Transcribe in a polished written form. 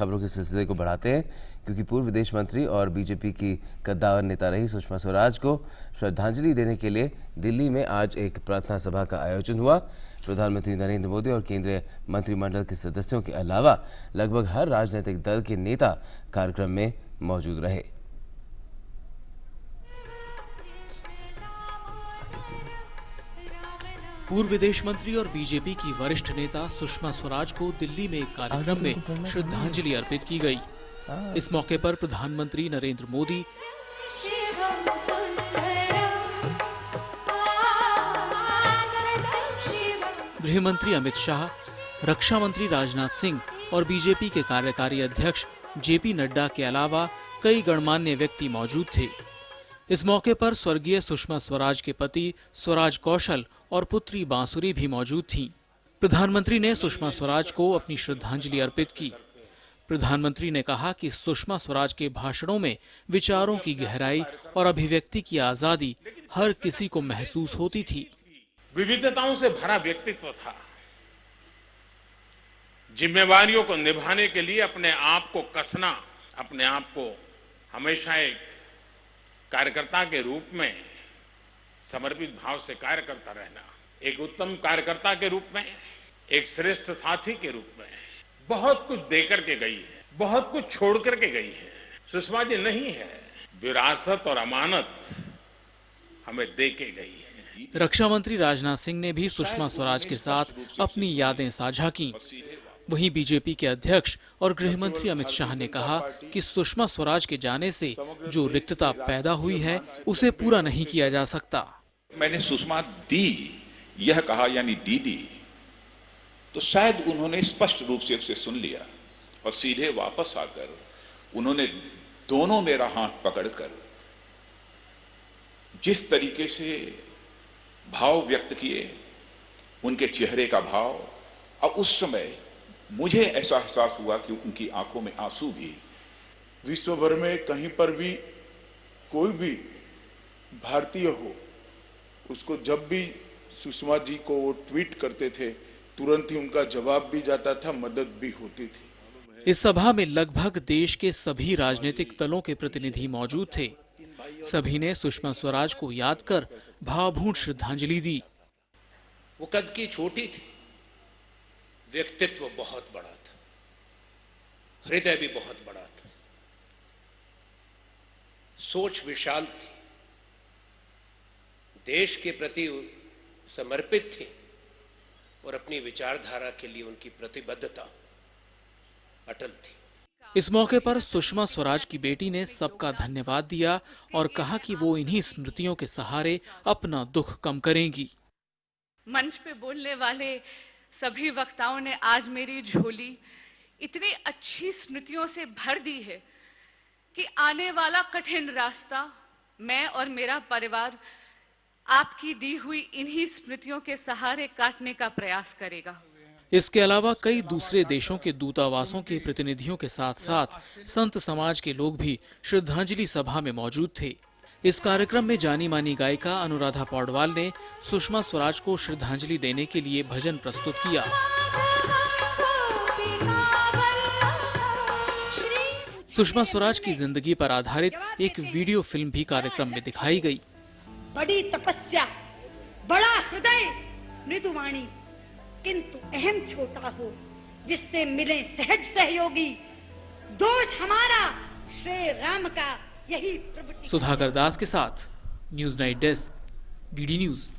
खबरों के सिलसिले को बढ़ाते हैं, क्योंकि पूर्व विदेश मंत्री और बीजेपी की कद्दावर नेता रही सुषमा स्वराज को श्रद्धांजलि देने के लिए दिल्ली में आज एक प्रार्थना सभा का आयोजन हुआ। प्रधानमंत्री नरेंद्र मोदी और केंद्रीय मंत्रिमंडल के सदस्यों के अलावा लगभग हर राजनीतिक दल के नेता कार्यक्रम में मौजूद रहे। पूर्व विदेश मंत्री और बीजेपी की वरिष्ठ नेता सुषमा स्वराज को दिल्ली में एक कार्यक्रम में श्रद्धांजलि अर्पित की गई। इस मौके पर प्रधानमंत्री नरेंद्र मोदी, गृह मंत्री अमित शाह, रक्षा मंत्री राजनाथ सिंह और बीजेपी के कार्यकारी अध्यक्ष जेपी नड्डा के अलावा कई गणमान्य व्यक्ति मौजूद थे। इस मौके पर स्वर्गीय सुषमा स्वराज के पति स्वराज कौशल और पुत्री बांसुरी भी मौजूद थीं। प्रधानमंत्री ने सुषमा स्वराज को अपनी श्रद्धांजलि अर्पित की। प्रधानमंत्री ने कहा कि सुषमा स्वराज के भाषणों में विचारों की गहराई और अभिव्यक्ति की आजादी हर किसी को महसूस होती थी। विविधताओं से भरा व्यक्तित्व था। जिम्मेवारियों को निभाने के लिए अपने आप को कसना, अपने आप को हमेशा एक कार्यकर्ता के रूप में समर्पित भाव से कार्य करता रहना, एक उत्तम कार्यकर्ता के रूप में, एक श्रेष्ठ साथी के रूप में बहुत कुछ देकर के गई है, बहुत कुछ छोड़ करके गई है। सुषमा जी नहीं है, विरासत और अमानत हमें दे के गई है। रक्षा मंत्री राजनाथ सिंह ने भी सुषमा स्वराज के साथ अपनी यादें साझा की। वहीं बीजेपी के अध्यक्ष और गृह मंत्री अमित शाह ने कहा कि सुषमा स्वराज के जाने से जो रिक्तता पैदा हुई है उसे पूरा नहीं किया जा सकता। मैंने सुषमा दी यह कहा, यानी दीदी, तो शायद उन्होंने स्पष्ट रूप से उसे सुन लिया और सीधे वापस आकर उन्होंने दोनों मेरा हाथ पकड़कर जिस तरीके से भाव व्यक्त किए, उनके चेहरे का भाव, और उस समय मुझे ऐसा एहसास हुआ कि उनकी आंखों में आंसू भी। विश्व भर में कहीं पर भी कोई भी भारतीय हो, उसको जब भी सुषमा जी को वो ट्वीट करते थे, तुरंत ही उनका जवाब भी जाता था, मदद भी होती थी। इस सभा में लगभग देश के सभी राजनीतिक दलों के प्रतिनिधि मौजूद थे। सभी ने सुषमा स्वराज को याद कर भावभीनी श्रद्धांजलि दी। वो कद की छोटी थी, व्यक्तित्व बहुत बड़ा था, हृदय भी बहुत बड़ा था, सोच विशाल थी, देश के प्रति समर्पित थी और अपनी विचारधारा के लिए उनकी प्रतिबद्धता अटल थी। इस मौके पर सुषमा स्वराज की बेटी ने सबका धन्यवाद दिया और कहा कि वो इन्हीं स्मृतियों के सहारे अपना दुख कम करेंगी। मंच पे बोलने वाले सभी वक्ताओं ने आज मेरी झोली इतनी अच्छी स्मृतियों से भर दी है कि आने वाला कठिन रास्ता मैं और मेरा परिवार आपकी दी हुई इन्हीं स्मृतियों के सहारे काटने का प्रयास करेगा। इसके अलावा कई दूसरे देशों के दूतावासों के प्रतिनिधियों के साथ साथ संत समाज के लोग भी श्रद्धांजलि सभा में मौजूद थे। इस कार्यक्रम में जानी मानी गायिका अनुराधा पौडवाल ने सुषमा स्वराज को श्रद्धांजलि देने के लिए भजन प्रस्तुत किया। सुषमा स्वराज की जिंदगी पर आधारित एक वीडियो फिल्म भी कार्यक्रम में दिखाई गई। बड़ी तपस्या, बड़ा हृदय, मृदुवाणी, किंतु अहम छोटा हो, जिससे मिले सहज सहयोगी, दोष हमारा श्री राम का यही। सुधाकर दास के साथ news night desk, DD news.